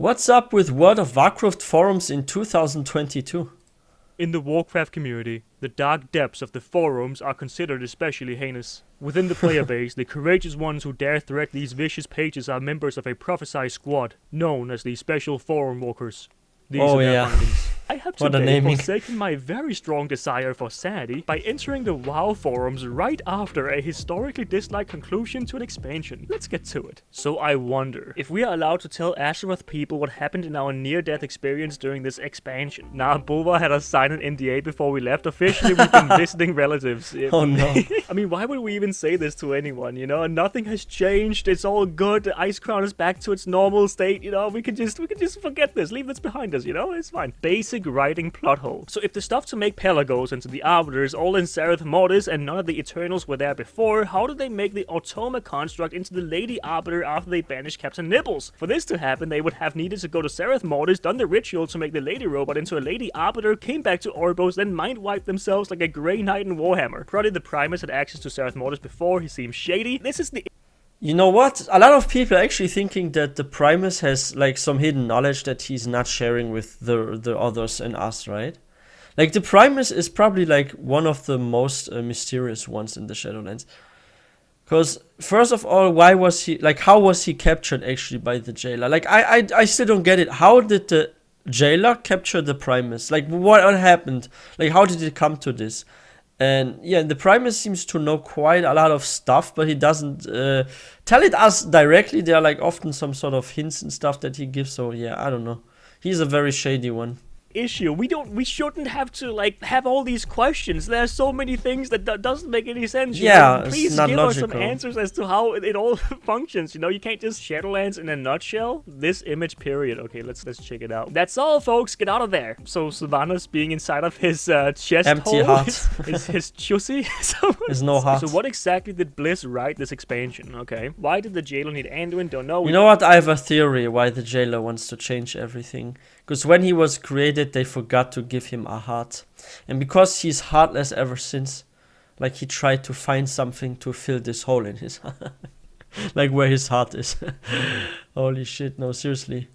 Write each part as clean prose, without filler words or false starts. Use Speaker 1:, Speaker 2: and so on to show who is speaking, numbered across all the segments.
Speaker 1: What's up with World of Warcraft forums in 2022?
Speaker 2: In the Warcraft community, the dark depths of the forums are considered especially heinous. Within the player base, the courageous ones who dare threat these vicious pages are members of a prophesied squad, known as the Special Forum Walkers. These are their findings. I have today forsaken my very strong desire for sanity by entering the WoW forums right after a historically disliked conclusion to an expansion. Let's get to it. So I wonder, if we are allowed to tell Azeroth people what happened in our near-death experience during this expansion. Nah, Bulwa had us sign an NDA before we left. Officially, we've been visiting relatives.
Speaker 1: Oh no.
Speaker 2: I mean, why would we even say this to anyone, you know? Nothing has changed, it's all good, the Ice Crown is back to its normal state, you know? We can just forget this, leave this behind us, you know? It's fine. Basic writing plot hole. So if the stuff to make Pelagos and to the Arbiters all in Sereth Mortis and none of the Eternals were there before, how did they make the Automa construct into the Lady Arbiter after they banished Captain Nibbles? For this to happen, they would have needed to go to Sereth Mortis, done the ritual to make the Lady Robot into a Lady Arbiter, came back to Oribos, then mind-wiped themselves like a Grey Knight in Warhammer. Probably the Primus had access to Sereth Mortis before, he seems shady. This is the...
Speaker 1: You know what? A lot of people are actually thinking that the Primus has like some hidden knowledge that he's not sharing with the others and us, right? Like the Primus is probably like one of the most mysterious ones in the Shadowlands. Because first of all, why was he like? How was he captured actually by the jailer? Like I still don't get it. How did the jailer capture the Primus? Like what happened? Like how did it come to this? And yeah, the Primus seems to know quite a lot of stuff, but he doesn't tell it us directly. There are like often some sort of hints and stuff that he gives. So yeah, I don't know. He's a very shady one.
Speaker 2: Issue. We shouldn't have to like have all these questions. There are so many things that doesn't make any sense.
Speaker 1: Yeah,
Speaker 2: please give us some answers as to how it all functions. You know, you can't just Shadowlands in a nutshell. This image period. Okay, let's check it out. That's all, folks. Get out of there. So Sylvanas being inside of his chest
Speaker 1: empty
Speaker 2: hole
Speaker 1: heart.
Speaker 2: is his chussy.
Speaker 1: There's no heart.
Speaker 2: So what exactly did Bliss write this expansion? Okay, why did the jailer need Anduin? Don't know.
Speaker 1: You know what? I have a theory why the jailer wants to change everything. Because when he was created, they forgot to give him a heart. And because he's heartless ever since, like he tried to find something to fill this hole in his heart. Like where his heart is. Holy shit, no, seriously.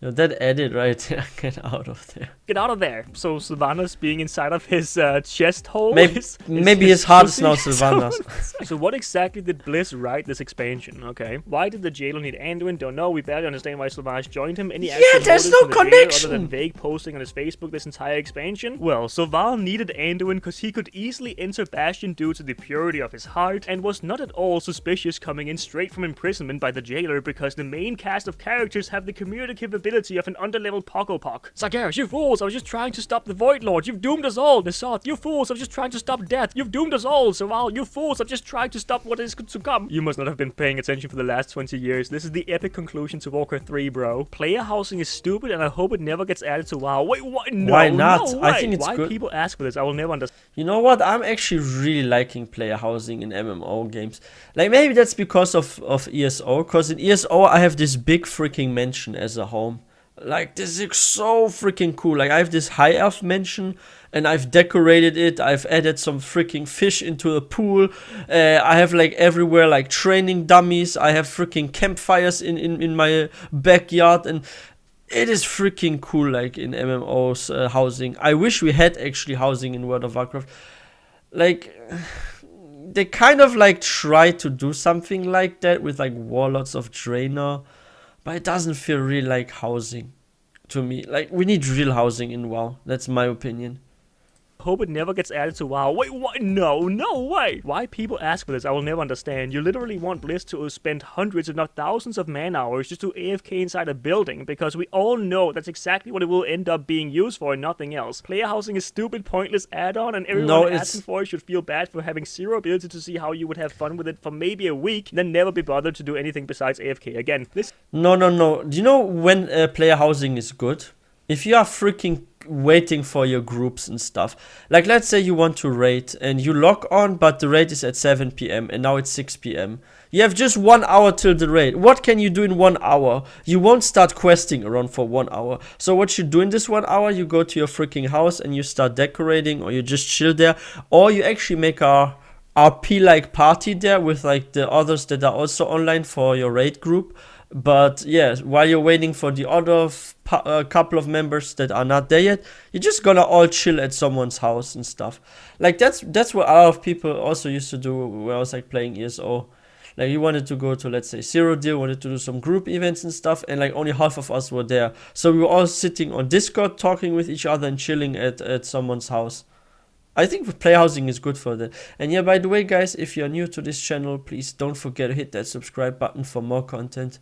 Speaker 1: You know, that edit right there, get out of there.
Speaker 2: Get out of there. So Sylvanas being inside of his chest hole.
Speaker 1: Maybe his heart is now Sylvanas.
Speaker 2: So what exactly did Bliss write this expansion? Okay. Why did the jailer need Anduin? Don't know. We barely understand why Sylvanas joined him. Any actual
Speaker 1: there's no connection
Speaker 2: other than vague posting on his Facebook this entire expansion? Well, Sylval needed Anduin because he could easily enter Bastion due to the purity of his heart and was not at all suspicious coming in straight from imprisonment by the jailer because the main cast of characters have the communicative ability of an underleveled Pokopok. Sargeras, you fools! I was just trying to stop the Void Lord. You've doomed us all. Nassath, you fools! I was just trying to stop death. You've doomed us all. Sylval, you fools! I've just tried to stop what is to come. You must not have been paying attention for the last 20 years. This is the epic conclusion to Warcraft 3, bro. Player housing is stupid, and I hope it never gets added to WoW. Wait, what? No,
Speaker 1: why not?
Speaker 2: No,
Speaker 1: I think it's
Speaker 2: why
Speaker 1: good.
Speaker 2: People ask for this? I will never understand.
Speaker 1: You know what? I'm actually really liking player housing in MMO games. Like maybe that's because of ESO. Because in ESO I have this big freaking mansion as a home. Like, this is so freaking cool. Like, I have this high elf mansion, and I've decorated it. I've added some freaking fish into the pool. I have, like, everywhere, like, training dummies. I have freaking campfires in my backyard, and it is freaking cool, like, in MMOs housing. I wish we had actually housing in World of Warcraft. Like, they kind of, like, try to do something like that with, like, Warlords of Draenor. But it doesn't feel real like housing to me. Like, we need real housing in WoW. That's my opinion.
Speaker 2: Hope it never gets added to WoW. Wait, what? No way. Why people ask for this, I will never understand. You literally want Bliss to spend hundreds if not thousands of man hours just to AFK inside a building because we all know that's exactly what it will end up being used for and nothing else. Player housing is stupid, pointless add-on and everyone asking for it should feel bad for having zero ability to see how you would have fun with it for maybe a week, then never be bothered to do anything besides AFK. Again, this...
Speaker 1: No. Do you know when player housing is good? If you are freaking waiting for your groups and stuff. Like, let's say you want to raid and you log on, but the raid is at 7 p.m. and now it's 6 p.m. You have just 1 hour till the raid. What can you do in 1 hour? You won't start questing around for 1 hour. So what you do in this 1 hour, you go to your freaking house and you start decorating, or you just chill there, or you actually make a RP-like party there with like the others that are also online for your raid group. But yeah, while you're waiting for the other couple of members that are not there yet, you're just gonna all chill at someone's house and stuff. Like that's what a lot of people also used to do when I was like playing ESO. Like you wanted to go to, let's say, Zero Deal, wanted to do some group events and stuff, and like only half of us were there. So we were all sitting on Discord talking with each other and chilling at someone's house. I think play housing is good for that. And yeah, by the way, guys, if you're new to this channel, please don't forget to hit that subscribe button for more content.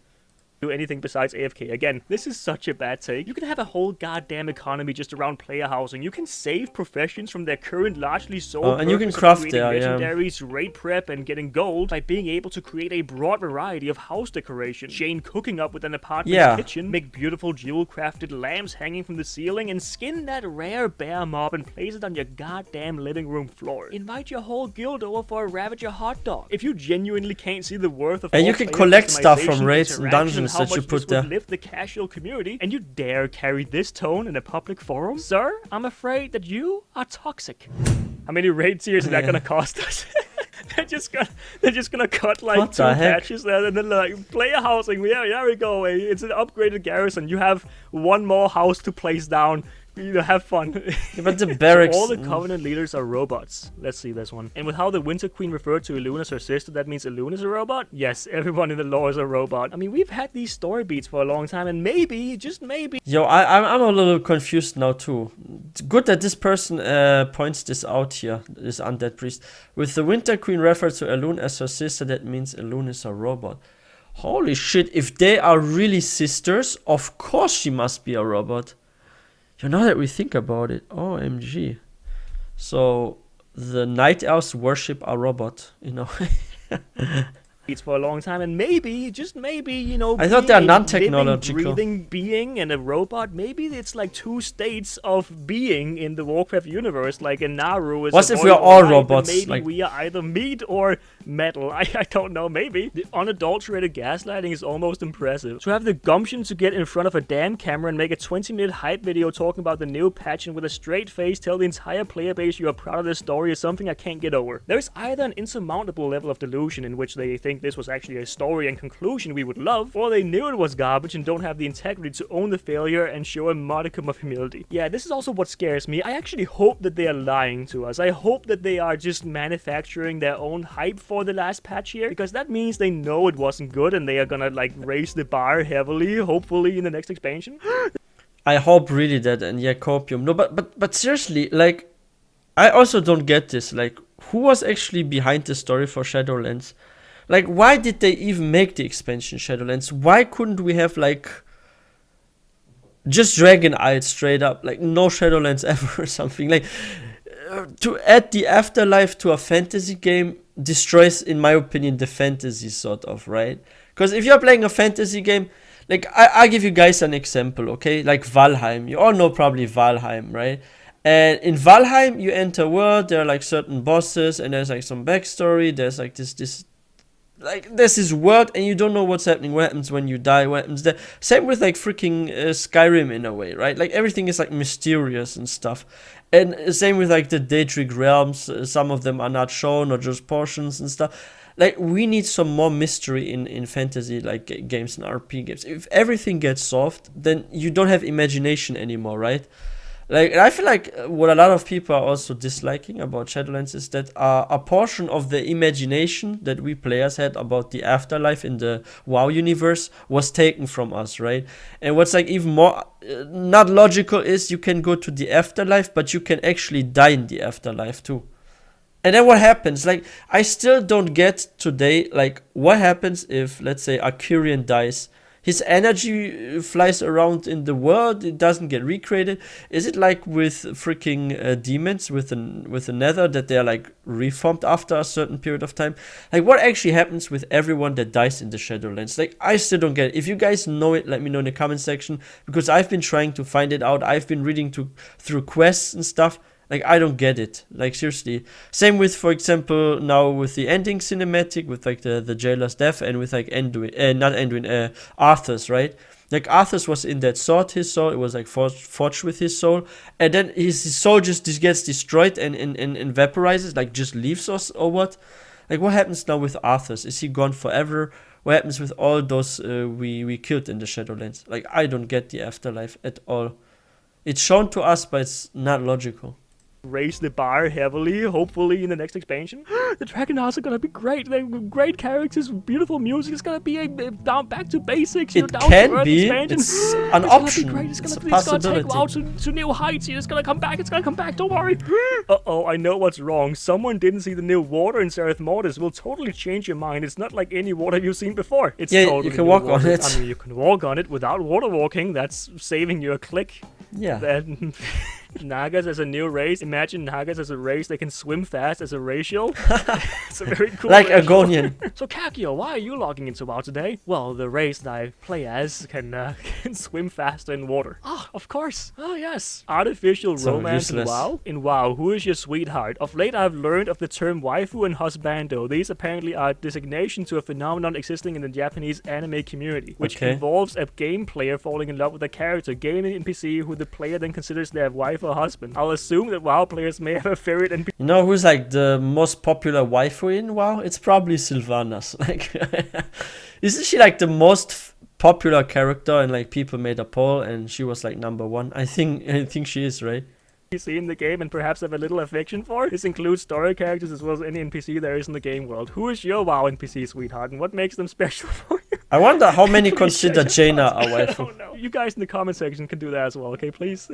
Speaker 2: Do anything besides AFK. Again, this is such a bad take. You can have a whole goddamn economy just around player housing. You can save professions from their current largely sole
Speaker 1: and you can
Speaker 2: purpose of
Speaker 1: craft
Speaker 2: creating
Speaker 1: there,
Speaker 2: legendaries, raid prep, and getting gold by being able to create a broad variety of house decoration. Chain cooking up with an apartment's kitchen, make beautiful jewel-crafted lamps hanging from the ceiling, and skin that rare bear mob and place it on your goddamn living room floor. Invite your whole guild over for a Ravager hot dog. If you genuinely can't see the worth of
Speaker 1: and you can collect stuff from raids and dungeons that you put there.
Speaker 2: Lift the casual community, and you dare carry this tone in a public forum? Sir, I'm afraid that you are toxic. How many raid tiers is that gonna cost us? they're just gonna cut like 2 patches there, and then like player housing. Yeah, there we go. It's an upgraded garrison. You have 1 more house to place down. You know, have fun.
Speaker 1: Yeah, but the barracks.
Speaker 2: So all the Covenant leaders are robots. Let's see this one. And with how the Winter Queen referred to Elune as her sister, that means Elune is a robot? Yes, everyone in the lore is a robot. I mean, we've had these story beats for a long time, and maybe, just maybe...
Speaker 1: Yo, I'm a little confused now too. It's good that this person points this out here, this undead priest. With the Winter Queen referred to Elune as her sister, that means Elune is a robot. Holy shit, if they are really sisters, of course she must be a robot. You know that we think about it, OMG. So the night elves worship a robot, you know.
Speaker 2: It's for a long time, and maybe, just maybe, you know,
Speaker 1: I thought they're non-technological.
Speaker 2: Breathing being and a robot, maybe it's like 2 states of being in the Warcraft universe, like in Naru is
Speaker 1: what if we are all robots?
Speaker 2: Maybe
Speaker 1: like
Speaker 2: we are either meat or metal. I don't know, maybe. The unadulterated gaslighting is almost impressive. To have the gumption to get in front of a damn camera and make a 20-minute hype video talking about the new patch and with a straight face tell the entire player base you are proud of this story is something I can't get over. There's either an insurmountable level of delusion in which they think this was actually a story and conclusion we would love, or they knew it was garbage and don't have the integrity to own the failure and show a modicum of humility. Yeah, this is also what scares me. I actually hope that they are lying to us. I hope that they are just manufacturing their own hype for the last patch here, because that means they know it wasn't good and they are gonna like raise the bar heavily, hopefully in the next expansion.
Speaker 1: I hope really that, and yeah, copium. No, but seriously, like, I also don't get this. Like, who was actually behind the story for Shadowlands? Like, why did they even make the expansion Shadowlands? Why couldn't we have, like, just Dragon Isle straight up? Like, no Shadowlands ever or something. Like, to add the afterlife to a fantasy game destroys, in my opinion, the fantasy sort of, right? Because if you're playing a fantasy game, like, I'll give you guys an example, okay? Like Valheim. You all know probably Valheim, right? And in Valheim, you enter a world, there are, like, certain bosses, and there's, like, some backstory. There's, like, there's this world, and you don't know what's happening, what happens when you die, what happens there. Same with, like, freaking Skyrim in a way, right? Like, everything is, like, mysterious and stuff. And same with, like, the Daedric realms. Some of them are not shown, or just portions and stuff. Like, we need some more mystery in fantasy, like, games and RP games. If everything gets solved, then you don't have imagination anymore, right? Like, I feel like what a lot of people are also disliking about Shadowlands is that a portion of the imagination that we players had about the afterlife in the WoW universe was taken from us, right? And what's, like, even more not logical is you can go to the afterlife, but you can actually die in the afterlife too. And then what happens? Like, I still don't get today, like, what happens if, let's say, Akirian dies? His energy flies around in the world, it doesn't get recreated. Is it like with freaking demons with the nether, that they're, like, reformed after a certain period of time? Like, what actually happens with everyone that dies in the Shadowlands? Like, I still don't get it. If you guys know it, let me know in the comment section, because I've been trying to find it out. I've been reading through quests and stuff. Like, I don't get it. Like, seriously. Same with, for example, now with the ending cinematic, with, like, the jailer's death, and with, like, Arthur's, right? Like, Arthur's was in that sword, his soul. It was, like, forged with his soul. And then his soul just gets destroyed and vaporizes, like, just leaves us or what? Like, what happens now with Arthur's? Is he gone forever? what happens with all those we killed in the Shadowlands? Like, I don't get the afterlife at all. It's shown to us, but it's not logical.
Speaker 2: Raise the bar heavily, hopefully in the next expansion. The Dragon Isles are gonna be great. They're great characters, beautiful music. It's gonna be down back to basics.
Speaker 1: It
Speaker 2: down
Speaker 1: can
Speaker 2: to earth
Speaker 1: be.
Speaker 2: expansion.
Speaker 1: It's an option.
Speaker 2: Gonna be great. It's
Speaker 1: a
Speaker 2: gonna
Speaker 1: possibility.
Speaker 2: take WoW to new heights. It's gonna come back. It's gonna come back. Don't worry. Uh-oh, I know what's wrong. Someone didn't see the new water in Sereth Mortis. Will totally change your mind. It's not like any water you've seen before. It's totally
Speaker 1: you can walk
Speaker 2: water.
Speaker 1: on it.
Speaker 2: I mean, you can walk on it without water walking. That's saving you a click.
Speaker 1: Yeah.
Speaker 2: Then Nagas as a new race. Imagine Nagas as a race. They can swim fast as a racial. It's a very cool
Speaker 1: Like
Speaker 2: racial.
Speaker 1: Argonian.
Speaker 2: So Kakio, why are you logging into WoW today? Well, the race that I play as can swim faster in water. Ah, of course. Oh yes. Artificial
Speaker 1: So
Speaker 2: romance in
Speaker 1: useless.
Speaker 2: WoW. In WoW, who is your sweetheart? Of late, I've learned of the term waifu and husbando. These apparently are designations to a phenomenon existing in the Japanese anime community, which
Speaker 1: Okay.
Speaker 2: involves a game player falling in love with a character, gaming NPC who the player then considers their wife or husband. I'll assume that WoW players may have a favorite NPC.
Speaker 1: You know who's like the most popular waifu in WoW? It's probably Sylvanas. Like, isn't she like the most popular character? And like people made a poll, and she was like #1. I think she is, right?
Speaker 2: In the game and perhaps have a little affection for. This includes story characters as well as any NPC there is in the game world. Who is your WoW NPC, sweetheart, and what makes them special for you?
Speaker 1: I wonder how many consider
Speaker 2: check
Speaker 1: Jaina a
Speaker 2: Oh
Speaker 1: waifu.
Speaker 2: no. You guys in the comment section can do that as well, okay, please?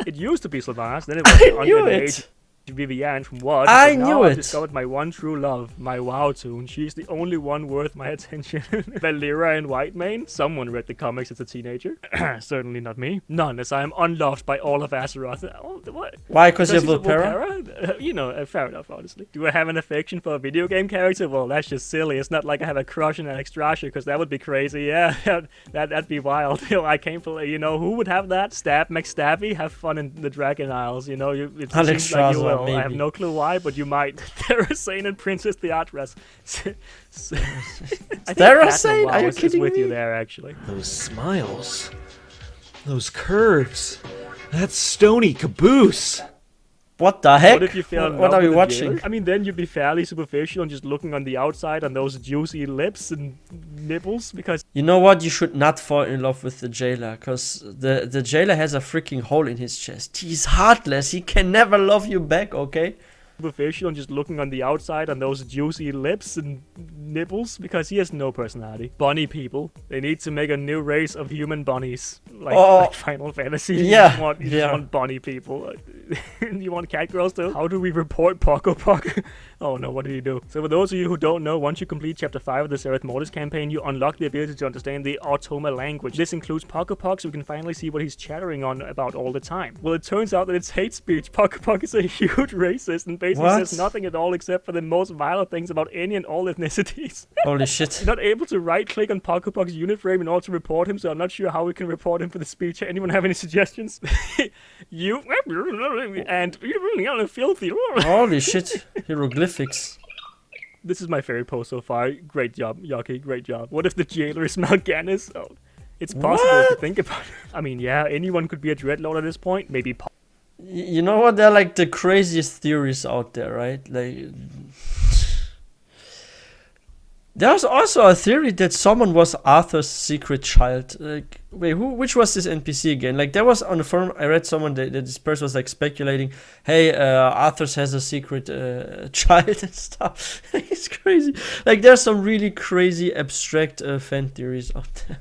Speaker 2: It used to be Sylvanas, then it was
Speaker 1: I knew
Speaker 2: under the
Speaker 1: it.
Speaker 2: age Vivienne from what?
Speaker 1: I
Speaker 2: But
Speaker 1: knew
Speaker 2: now I've
Speaker 1: it.
Speaker 2: discovered my one true love, my WoW tune. She's the only one worth my attention. Valera and Whitemane? Someone read the comics as a teenager. Certainly not me. None, as I am unloved by all of Azeroth. Oh, what?
Speaker 1: Why? Because you have
Speaker 2: She's a
Speaker 1: Volpera?
Speaker 2: You know, fair enough, honestly. Do I have an affection for a video game character? Well, that's just silly. It's not like I have a crush on Alex Strasher, because that would be crazy. Yeah, that'd be wild. I can't play. You know, who would have that? Stab McStabby? Have fun in the Dragon Isles. You know, it
Speaker 1: Alex
Speaker 2: seems like you
Speaker 1: Strasser,
Speaker 2: will. I have
Speaker 1: maybe.
Speaker 2: no clue why, but you might. Therazane and Princess Theatras.
Speaker 1: Therazane? Are you
Speaker 2: is
Speaker 1: kidding
Speaker 2: with you
Speaker 1: me?
Speaker 2: there, actually.
Speaker 3: Those smiles. Those curves. That stony caboose.
Speaker 1: What the heck?
Speaker 2: What if you fell in
Speaker 1: What
Speaker 2: love
Speaker 1: are we
Speaker 2: with a
Speaker 1: watching?
Speaker 2: jailer? I mean, then you'd be fairly superficial and just looking on the outside on those juicy lips and nipples, because
Speaker 1: You know what? You should not fall in love with the jailer, because the jailer has a freaking hole in his chest. He's heartless. He can never love you back, okay?
Speaker 2: superficial and just looking on the outside on those juicy lips and nipples, because he has no personality. Bunny people. They need to make a new race of human bunnies. Like Final Fantasy.
Speaker 1: Yeah,
Speaker 2: You just want bunny people. You want cat girls too? How do we report Poco Poco? Oh no, what did he do? So for those of you who don't know, once you complete Chapter 5 of the Sereth Mortis campaign, you unlock the ability to understand the Automa language. This includes Poco Poco, so we can finally see what he's chattering on about all the time. Well, it turns out that it's hate speech. Poco Poco is a huge racist and basically says nothing at all except for the most violent things about any and all ethnicities.
Speaker 1: Holy shit.
Speaker 2: You're not able to right-click on Poco Poco's unit frame in order to report him, so I'm not sure how we can report him for the speech. Anyone have any suggestions? You and you're filthy.
Speaker 1: Holy shit. Hieroglyphics.
Speaker 2: This is my favorite post so far. Great job, Yaki. Great job. What if the jailer is Mal'Ganis? Oh, it's possible to think about it. I mean, yeah, anyone could be a dreadlord at this point. Maybe.
Speaker 1: You know what? They're like the craziest theories out there, right? Like, there's also a theory that someone was Arthur's secret child. Like, wait, which was this NPC again? Like, there was on the forum, I read someone that this person was like speculating, hey, Arthur has a secret child and stuff. It's crazy. Like, there's some really crazy abstract fan theories out there.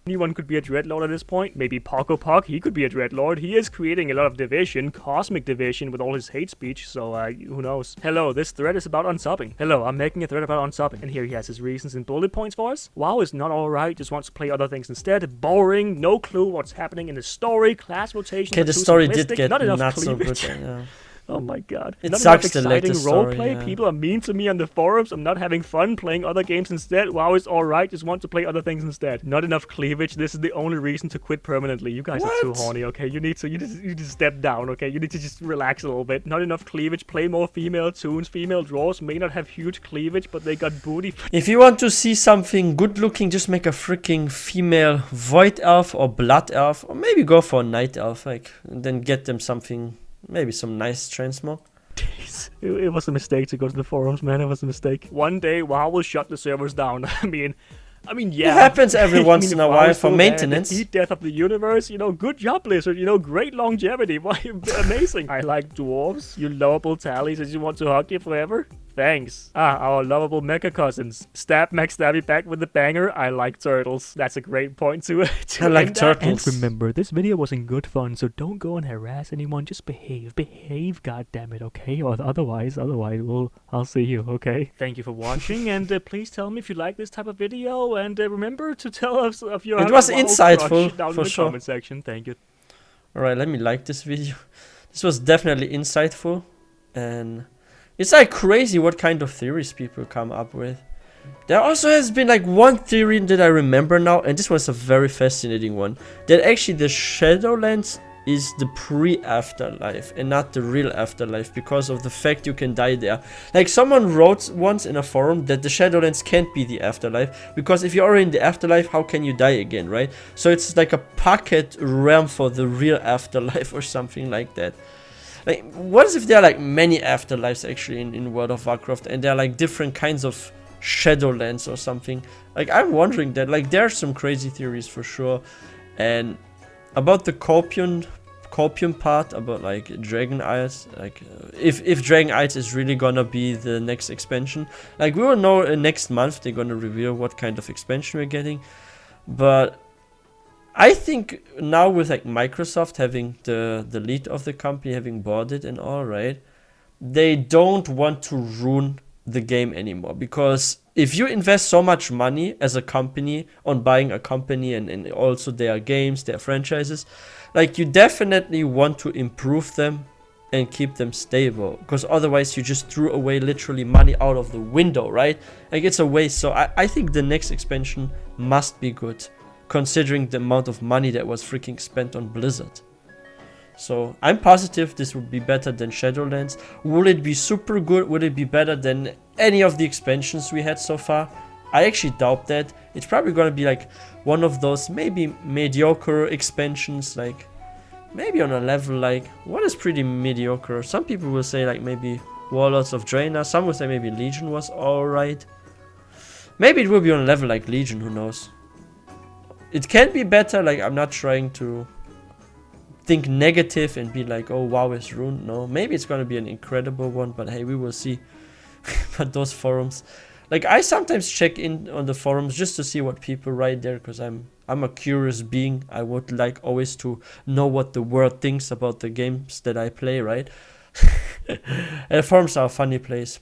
Speaker 2: Anyone could be a dreadlord at this point. Maybe Poco Poco, he could be a dreadlord. He is creating a lot of division, cosmic division with all his hate speech, so who knows. Hello, this thread is about unsubbing. Hello, I'm making a thread about unsubbing. And here he has his reasons and bullet points for us. WoW is not alright, just wants to play other things instead. Boring, no clue what's happening in the story, class rotation.
Speaker 1: Okay, the
Speaker 2: too
Speaker 1: story did
Speaker 2: simplistic,
Speaker 1: get
Speaker 2: not enough
Speaker 1: not so
Speaker 2: cleavage.
Speaker 1: good. Yeah.
Speaker 2: Oh my god.
Speaker 1: It
Speaker 2: Not
Speaker 1: sucks,
Speaker 2: enough
Speaker 1: the
Speaker 2: exciting
Speaker 1: latest story,
Speaker 2: roleplay.
Speaker 1: yeah.
Speaker 2: People are mean to me on the forums. I'm not having fun playing other games instead. WoW is alright, just want to play other things instead. Not enough cleavage. This is the only reason to quit permanently. You guys are too
Speaker 1: What?
Speaker 2: horny, okay? You need to step down, okay? You need to just relax a little bit. Not enough cleavage. Play more female tunes. Female draws may not have huge cleavage, but they got booty.
Speaker 1: If you want to see something good looking, just make a freaking female void elf or blood elf, or maybe go for a night elf, like, and then get them something, maybe some nice transmog.
Speaker 2: days. It was a mistake to go to the forums, man. It was a mistake. One day, WoW will shut the servers down. I mean, yeah.
Speaker 1: It happens every once in
Speaker 2: if
Speaker 1: a
Speaker 2: WoW
Speaker 1: while
Speaker 2: is
Speaker 1: for
Speaker 2: still
Speaker 1: maintenance.
Speaker 2: there, the heat death of the universe, good job, Blizzard. Great longevity. Why, amazing. I like dwarves, you lovable tallies that you want to hug you forever. Thanks. Our lovable mecha cousins. Stab Max Stabby back with the banger. I like turtles. That's a great point to
Speaker 1: I like
Speaker 2: end that.
Speaker 1: turtles.
Speaker 2: And remember, this video wasn't good fun, so don't go and harass anyone. Just behave. Behave, goddammit, okay? Or otherwise, I'll see you, okay? Thank you for watching, and please tell me if you like this type of video, and remember to tell us of your
Speaker 1: It was
Speaker 2: WoW
Speaker 1: insightful,
Speaker 2: crush down
Speaker 1: for
Speaker 2: in the
Speaker 1: sure.
Speaker 2: comment section. Thank you.
Speaker 1: Alright, let me like this video. This was definitely insightful, and it's like crazy what kind of theories people come up with. There also has been like one theory that I remember now, and this was a very fascinating one, that actually the Shadowlands is the pre-afterlife and not the real afterlife because of the fact you can die there. Like someone wrote once in a forum that the Shadowlands can't be the afterlife because if you're in the afterlife, how can you die again, right? So it's like a pocket realm for the real afterlife or something like that. Like, what if there are like many afterlives actually in World of Warcraft, and there are like different kinds of Shadowlands or something? Like, I'm wondering that. Like, there are some crazy theories for sure. And about the Copium part, about like Dragon Eyes, like if Dragon Eyes is really gonna be the next expansion, like we will know next month. They're gonna reveal what kind of expansion we're getting, but I think now with like Microsoft having the lead of the company, having bought it and all, right, they don't want to ruin the game anymore, because if you invest so much money as a company on buying a company and also their games, their franchises, like you definitely want to improve them and keep them stable, because otherwise you just threw away literally money out of the window, right? Like it's a waste. So I think the next expansion must be good, considering the amount of money that was freaking spent on Blizzard. So I'm positive this would be better than Shadowlands. Will it be super good? Will it be better than any of the expansions we had so far? I actually doubt that. It's probably gonna be like one of those maybe mediocre expansions, like maybe on a level like, what is pretty mediocre? Some people will say like maybe Warlords of Draenor. Some will say maybe Legion was alright. Maybe it will be on a level like Legion, who knows? It can be better. Like, I'm not trying to think negative and be like, oh, WoW is ruined. No, maybe it's gonna be an incredible one, but hey, we will see. But those forums, like, I sometimes check in on the forums just to see what people write there, because I'm a curious being. I would like always to know what the world thinks about the games that I play, right? And forums are a funny place.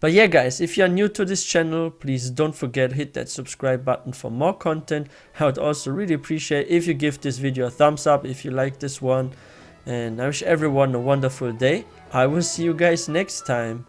Speaker 1: But yeah, guys, if you're new to this channel, please don't forget, hit that subscribe button for more content. I would also really appreciate if you give this video a thumbs up if you like this one. And I wish everyone a wonderful day. I will see you guys next time.